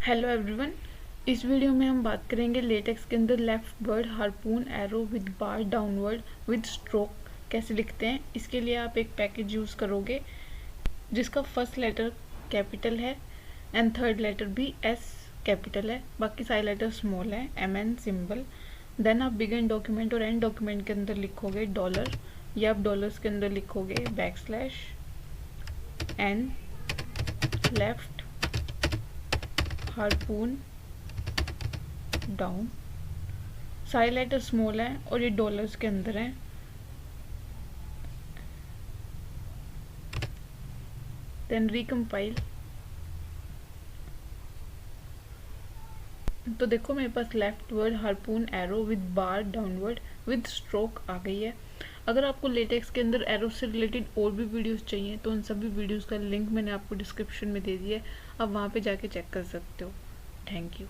Hello everyone, इस video में हम बात करेंगे लेटेक्स के अंदर leftward harpoon arrow with bar downward with stroke कैसे लिखते हैं। इसके लिए आप एक पैकेज यूज़ करोगे जिसका फर्स्ट लेटर कैपिटल है एंड थर्ड लेटर भी एस कैपिटल है, बाकी सारे लेटर स्मॉल है, MN सिंबल। देन आप बिगिन डॉक्यूमेंट और एंड डॉक्यूमेंट के अंदर लिखोगे डॉलर, या आप डॉलर्स के अंदर लिखोगे backslash n left harpoon down. सारे लेटर स्मॉल हैं और ये डॉलर्स के अंदर हैं। Then recompile. तो देखो मेरे पास leftward harpoon arrow with bar downward with stroke आ गई है। अगर आपको लेटेक्स के अंदर एरो से रिलेटेड और भी वीडियोस चाहिए तो उन सभी वीडियोस का लिंक मैंने आपको डिस्क्रिप्शन में दे दिया है, आप वहाँ पे जाके चेक कर सकते हो। Thank you.